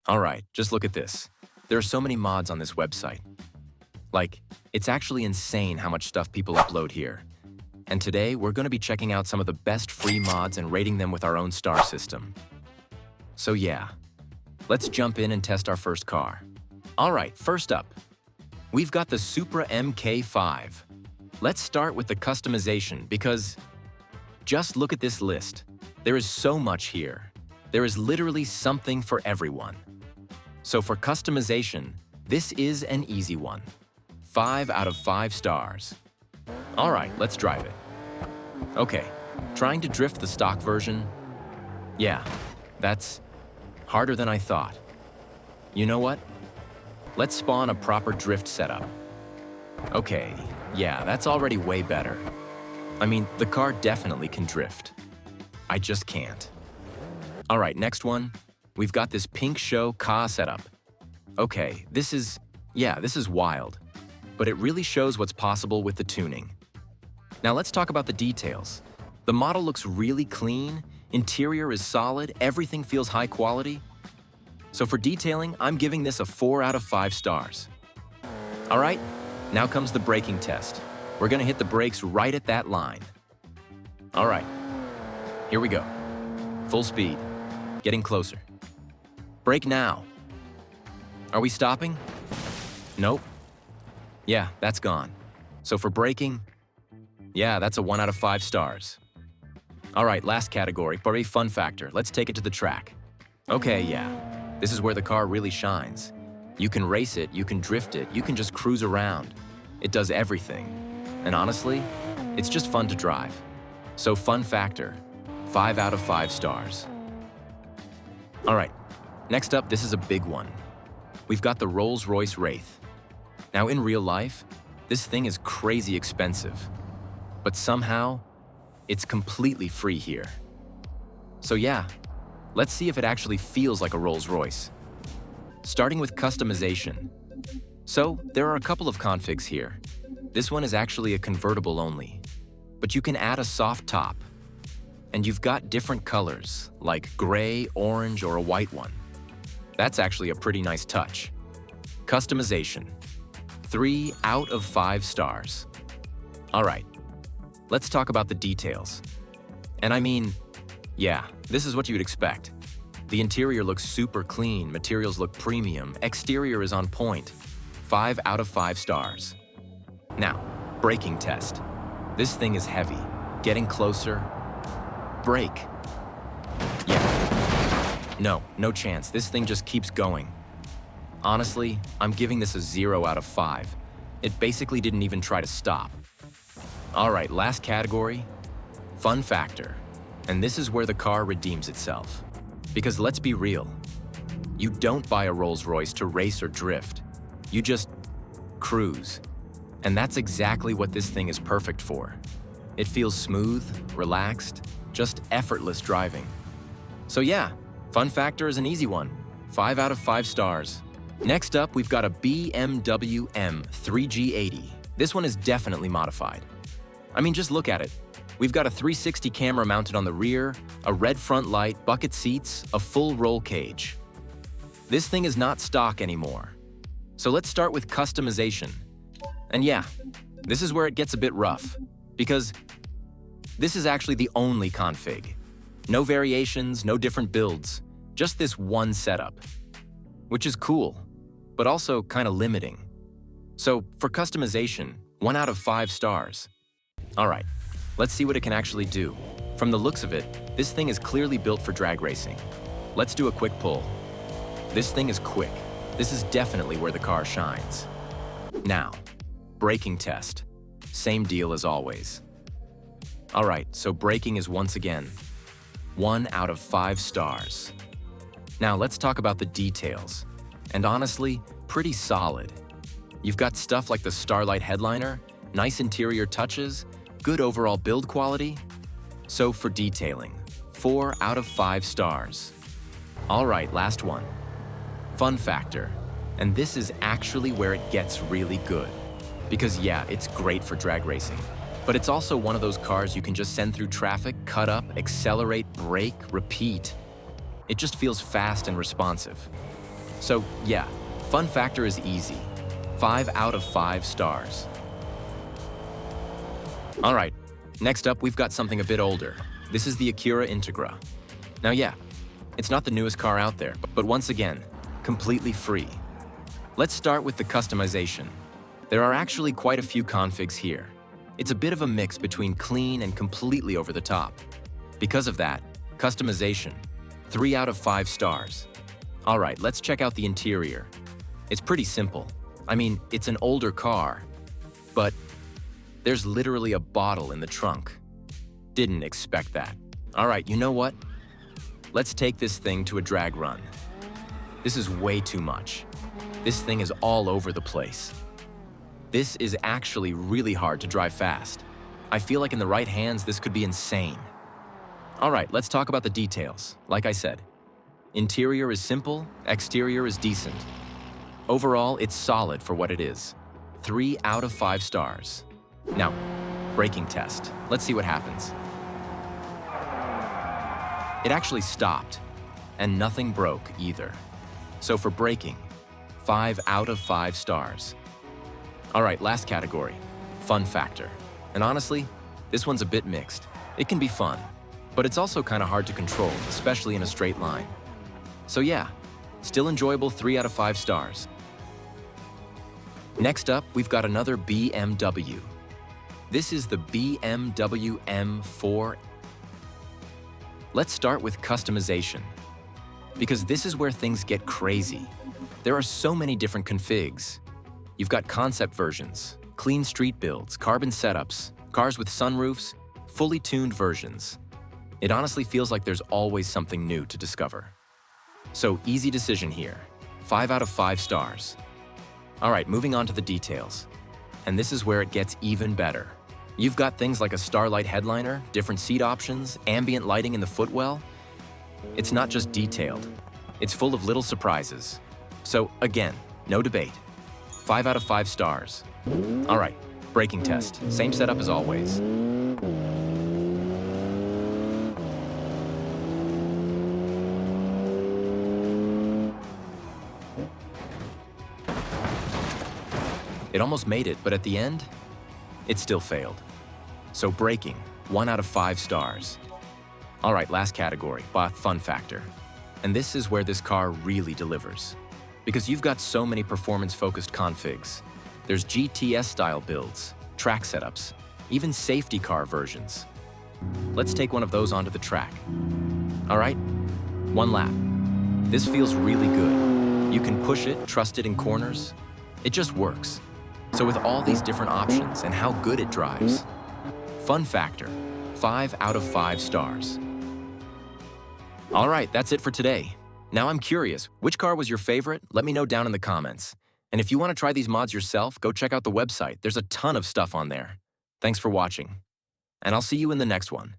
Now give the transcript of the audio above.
All right, just look at this. There are so many mods on this website. Like, it's actually insane how much stuff people upload here. And today, we're going to be checking out some of the best free mods and rating them with our own star system. So yeah, let's jump in and test our first car. All right, first up, we've got the Supra MK5. Let's start with the customization because just look at this list. There is so much here. There is literally something for everyone. So for customization, this is an easy one. 5 out of 5 stars. All right, let's drive it. Okay, trying to drift the stock version? Yeah, that's harder than I thought. You know what? Let's spawn a proper drift setup. Okay, yeah, that's already way better. I mean, the car definitely can drift. I just can't. All right, next one. We've got this pink show car setup. Okay, this is wild. But it really shows what's possible with the tuning. Now let's talk about the details. The model looks really clean, interior is solid, everything feels high quality. So for detailing, I'm giving this a 4 out of 5 stars. All right, now comes the braking test. We're gonna hit the brakes right at that line. All right, here we go. Full speed, getting closer. Brake now. Are we stopping? Nope. Yeah, that's gone. So for braking, yeah, that's a 1 out of 5 stars. All right, last category, for a fun factor. Let's take it to the track. Okay, yeah, this is where the car really shines. You can race it, you can drift it, you can just cruise around. It does everything. And honestly, it's just fun to drive. So fun factor, 5 out of 5 stars. All right, next up, this is a big one. We've got the Rolls-Royce Wraith. Now in real life, this thing is crazy expensive. But somehow, it's completely free here. So yeah, let's see if it actually feels like a Rolls-Royce. Starting with customization. So there are a couple of configs here. This one is actually a convertible only, but you can add a soft top. And you've got different colors, like gray, orange, or a white one. That's actually a pretty nice touch. Customization. 3 out of 5 stars. All right, let's talk about the details. And I mean, yeah, this is what you'd expect. The interior looks super clean, materials look premium, exterior is on point. 5 out of 5 stars. Now, braking test. This thing is heavy. Getting closer. Brake. Yeah. No chance. This thing just keeps going. Honestly, I'm giving this a 0 out of 5. It basically didn't even try to stop. All right, last category, fun factor. And this is where the car redeems itself. Because let's be real, you don't buy a Rolls-Royce to race or drift. You just cruise. And that's exactly what this thing is perfect for. It feels smooth, relaxed, just effortless driving. So yeah, fun factor is an easy one. 5 out of 5 stars. Next up, we've got a BMW M3G80. This one is definitely modified. I mean, just look at it. We've got a 360 camera mounted on the rear, a red front light, bucket seats, a full roll cage. This thing is not stock anymore. So let's start with customization. And yeah, this is where it gets a bit rough, because this is actually the only config. No variations, no different builds, just this one setup. Which is cool, but also kind of limiting. So for customization, 1 out of 5 stars. All right, let's see what it can actually do. From the looks of it, this thing is clearly built for drag racing. Let's do a quick pull. This thing is quick. This is definitely where the car shines. Now, braking test. Same deal as always. All right, so braking is once again 1 out of 5 stars. Now let's talk about the details. And honestly, pretty solid. You've got stuff like the Starlight headliner, nice interior touches, good overall build quality. So for detailing, 4 out of 5 stars. All right, last one. Fun factor. And this is actually where it gets really good. Because yeah, it's great for drag racing. But it's also one of those cars you can just send through traffic, cut up, accelerate, brake, repeat. It just feels fast and responsive. So yeah, fun factor is easy. 5 out of 5 stars. All right, next up we've got something a bit older. This is the Acura Integra. Now yeah, it's not the newest car out there, but once again, completely free. Let's start with the customization. There are actually quite a few configs here. It's a bit of a mix between clean and completely over the top. Because of that, customization, 3 out of 5 stars. All right, let's check out the interior. It's pretty simple. I mean, it's an older car, but there's literally a bottle in the trunk. Didn't expect that. All right, you know what? Let's take this thing to a drag run. This is way too much. This thing is all over the place. This is actually really hard to drive fast. I feel like in the right hands, this could be insane. All right, let's talk about the details. Like I said, interior is simple, exterior is decent. Overall, it's solid for what it is. 3 out of 5 stars. Now, braking test. Let's see what happens. It actually stopped, and nothing broke either. So for braking, 5 out of 5 stars. All right, last category, fun factor. And honestly, this one's a bit mixed. It can be fun, but it's also kind of hard to control, especially in a straight line. So yeah, still enjoyable 3 out of 5 stars. Next up, we've got another BMW. This is the BMW M4. Let's start with customization, because this is where things get crazy. There are so many different configs. You've got concept versions, clean street builds, carbon setups, cars with sunroofs, fully tuned versions. It honestly feels like there's always something new to discover. So easy decision here, 5 out of 5 stars. All right, moving on to the details. And this is where it gets even better. You've got things like a Starlight headliner, different seat options, ambient lighting in the footwell. It's not just detailed, it's full of little surprises. So again, no debate. 5 out of 5 stars. All right, braking test. Same setup as always. It almost made it, but at the end, it still failed. So braking, 1 out of 5 stars. All right, last category, fun factor. And this is where this car really delivers. Because you've got so many performance-focused configs. There's GTS-style builds, track setups, even safety car versions. Let's take one of those onto the track. All right, 1 lap. This feels really good. You can push it, trust it in corners. It just works. So with all these different options and how good it drives, fun factor, 5 out of 5 stars. All right, that's it for today. Now I'm curious, which car was your favorite? Let me know down in the comments. And if you want to try these mods yourself, go check out the website. There's a ton of stuff on there. Thanks for watching. And I'll see you in the next one.